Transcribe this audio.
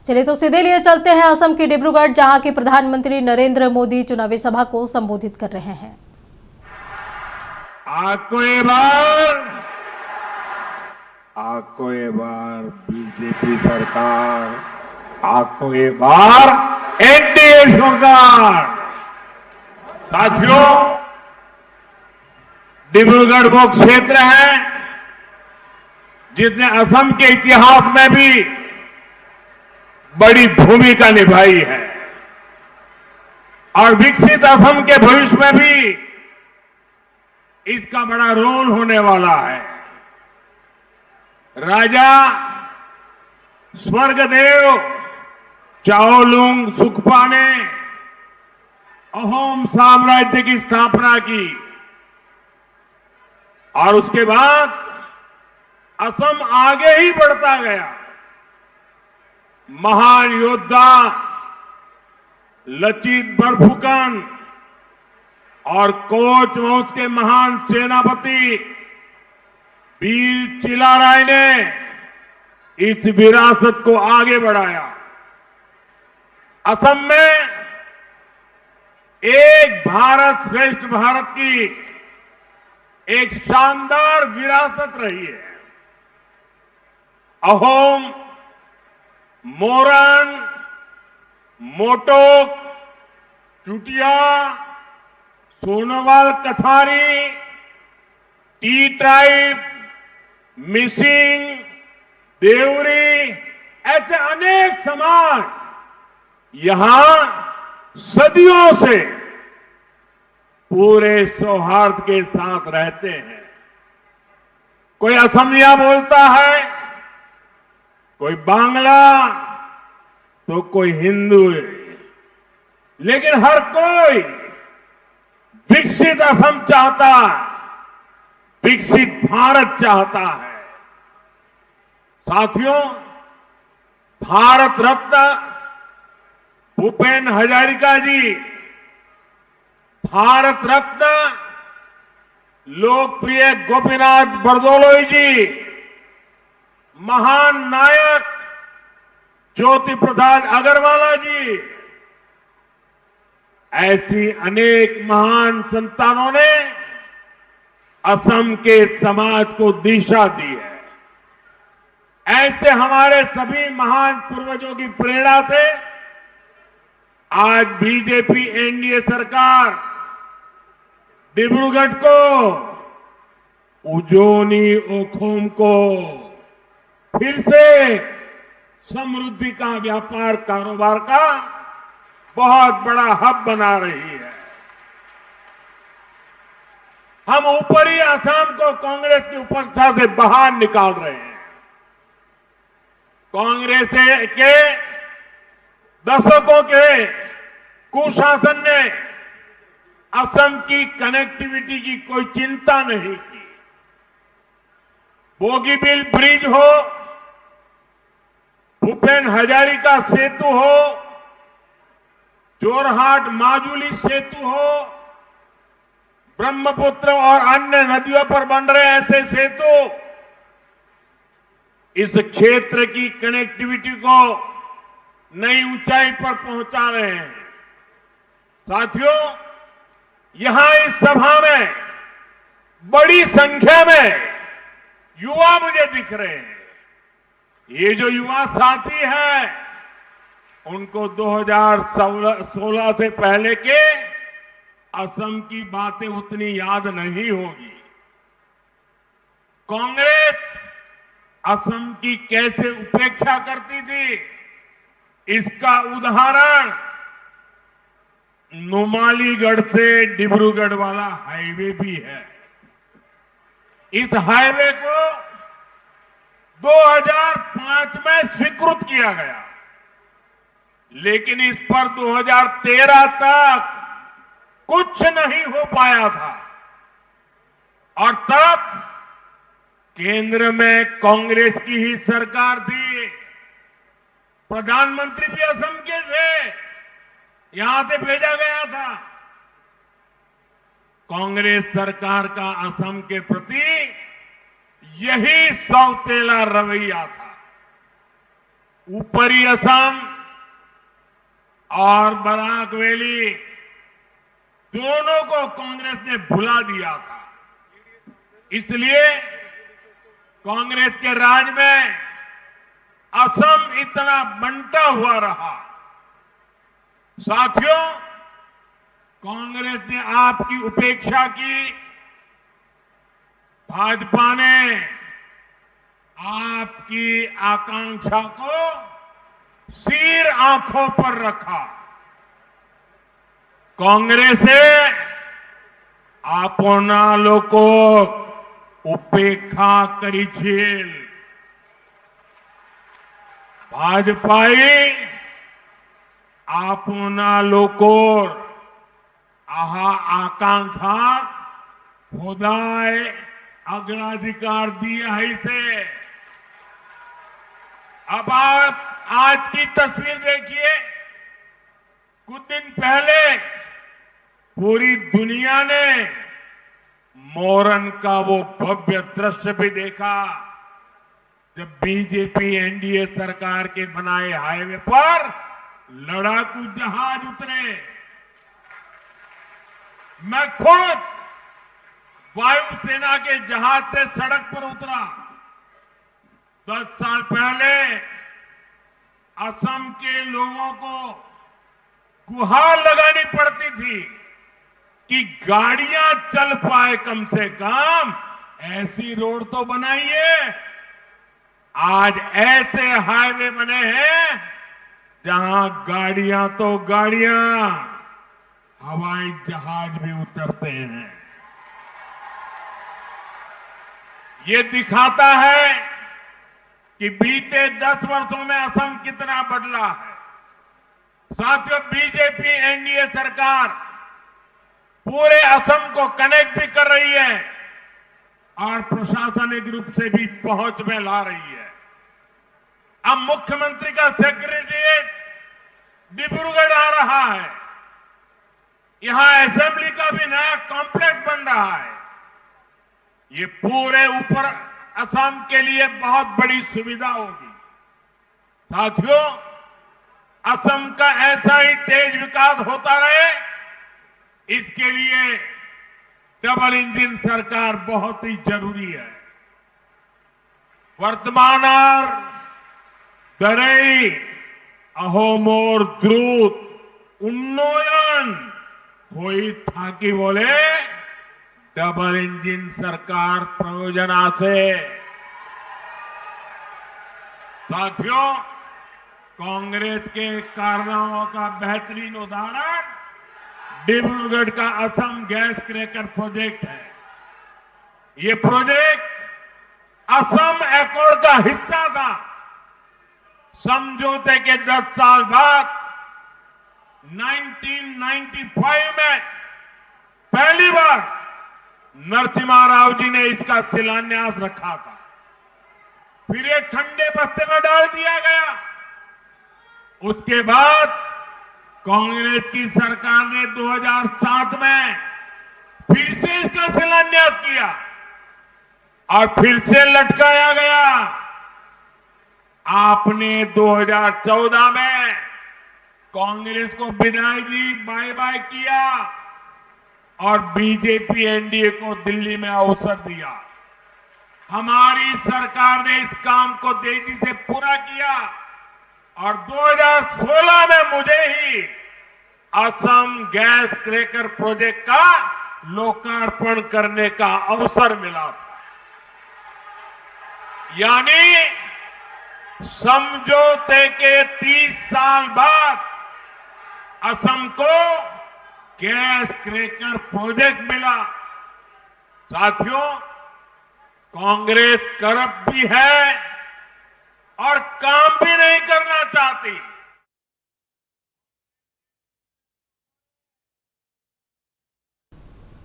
चलिए तो सीधे लिए चलते हैं असम के डिब्रूगढ़, जहां के प्रधानमंत्री नरेंद्र मोदी चुनावी सभा को संबोधित कर रहे हैं। आपको ये बार बीजेपी सरकार, आपको ये बार एनडीए सरकार। साथियों, डिब्रूगढ़ वो क्षेत्र है जिसने असम के इतिहास में भी बड़ी भूमिका निभाई है और विकसित असम के भविष्य में भी इसका बड़ा रोल होने वाला है। राजा स्वर्गदेव चाओलुंग सुखपा ने अहोम साम्राज्य की स्थापना की और उसके बाद असम आगे ही बढ़ता गया। महान योद्धा लचित बरफुकन और कोच वंश के महान सेनापति वीर चिलाराय ने इस विरासत को आगे बढ़ाया। असम में एक भारत श्रेष्ठ भारत की एक शानदार विरासत रही है। अहोम, मोरन, मोटोक, चुटिया, सोनोवाल कथारी, टी ट्राइब, मिसिंग, देवरी, ऐसे अनेक समाज यहां सदियों से पूरे सौहार्द के साथ रहते हैं। कोई असमिया बोलता है, कोई बांग्ला, तो कोई हिंदू है, लेकिन हर कोई विकसित असम चाहता है, विकसित भारत चाहता है। साथियों, भारत रत्न भूपेन हजारिका जी, भारत रत्न लोकप्रिय गोपीनाथ बरदोलोई जी, महान नायक ज्योति प्रसाद अग्रवाला जी, ऐसी अनेक महान संतानों ने असम के समाज को दिशा दी है। ऐसे हमारे सभी महान पूर्वजों की प्रेरणा से आज बीजेपी एनडीए सरकार डिब्रूगढ़ को, उजोनी ओखोम को फिर से समृद्धि का, व्यापार कारोबार का बहुत बड़ा हब बना रही है। हम ऊपरी असम को कांग्रेस की उपस्था से बाहर निकाल रहे हैं। कांग्रेस के दशकों के कुशासन ने असम की कनेक्टिविटी की कोई चिंता नहीं की। बोगीबिल ब्रिज हो, भूपेन हजारिका सेतु हो, जोरहाट माजुली सेतु हो, ब्रह्मपुत्र और अन्य नदियों पर बन रहे ऐसे सेतु इस क्षेत्र की कनेक्टिविटी को नई ऊंचाई पर पहुंचा रहे हैं। साथियों, यहां इस सभा में बड़ी संख्या में युवा मुझे दिख रहे हैं। ये जो युवा साथी हैं, उनको 2016 से पहले के असम की बातें उतनी याद नहीं होगी। कांग्रेस असम की कैसे उपेक्षा करती थी, इसका उदाहरण नुमालीगढ़ से डिब्रूगढ़ वाला हाईवे भी है। इस हाईवे को 2005 में स्वीकृत किया गया, लेकिन इस पर 2013 तक कुछ नहीं हो पाया था और तब केंद्र में कांग्रेस की ही सरकार थी। प्रधानमंत्री भी असम के थे, यहां से भेजा गया था। कांग्रेस सरकार का असम के प्रति यही सौतेला रवैया था। ऊपरी असम और बराक वैली दोनों को कांग्रेस ने भुला दिया था। इसलिए कांग्रेस के राज में असम इतना बंटा हुआ रहा। साथियों, कांग्रेस ने आपकी उपेक्षा की, भाजपा ने आपकी आकांक्षा को सिर आंखों पर रखा। कांग्रेसे आपना लोको उपेक्षा करीछिल, भाजपाई आपना लोकोर आहा आकांक्षा होदाय अग्राधिकार दिया है से। अब आप आज की तस्वीर देखिए। कुछ दिन पहले पूरी दुनिया ने मोरन का वो भव्य दृश्य भी देखा जब बीजेपी एनडीए सरकार के बनाए हाईवे पर लड़ाकू जहाज उतरे। मैं खुद वायुसेना के जहाज से सड़क पर उतरा। 10 साल पहले असम के लोगों को गुहार लगानी पड़ती थी कि गाड़ियां चल पाए, कम से कम ऐसी रोड तो बनाइए। आज ऐसे हाईवे बने हैं जहां गाड़ियां तो गाड़ियां, हवाई जहाज भी उतरते हैं। ये दिखाता है कि बीते 10 वर्षों में असम कितना बदला है। साथियों, बीजेपी एनडीए सरकार पूरे असम को कनेक्ट भी कर रही है और प्रशासनिक रूप से भी पहुंच में ला रही है। अब मुख्यमंत्री का सेक्रेटेरिएट डिब्रूगढ़ आ रहा है। यहां असेंबली का भी नया कॉम्प्लेक्स बन रहा है। ये पूरे ऊपर असम के लिए बहुत बड़ी सुविधा होगी। साथियों, असम का ऐसा ही तेज विकास होता रहे, इसके लिए डबल इंजन सरकार बहुत ही जरूरी है। वर्तमान दरई अहोमोर द्रुत उन्नयन हुई था कि बोले डबल इंजन सरकार प्रयोजना से। साथियों, कांग्रेस के कारनामों का बेहतरीन उदाहरण डिब्रूगढ़ का असम गैस क्रैकर प्रोजेक्ट है। ये प्रोजेक्ट असम एकॉर्ड का हिस्सा था। समझौते के 10 साल बाद 1995 में पहली बार नरसिम्हा राव जी ने इसका शिलान्यास रखा था। फिर ये ठंडे बस्ते में डाल दिया गया। उसके बाद कांग्रेस की सरकार ने 2007 में फिर से इसका शिलान्यास किया और फिर से लटकाया गया। आपने 2014 में कांग्रेस को विदाई दी, बाय बाय किया और बीजेपी एनडीए को दिल्ली में अवसर दिया। हमारी सरकार ने इस काम को तेजी से पूरा किया और 2016 में मुझे ही असम गैस क्रैकर प्रोजेक्ट का लोकार्पण करने का अवसर मिला था। यानी समझौते के 30 साल बाद असम को गैस क्रैकर प्रोजेक्ट मिला। साथियों, कांग्रेस करप्ट भी है और काम भी नहीं करना चाहती।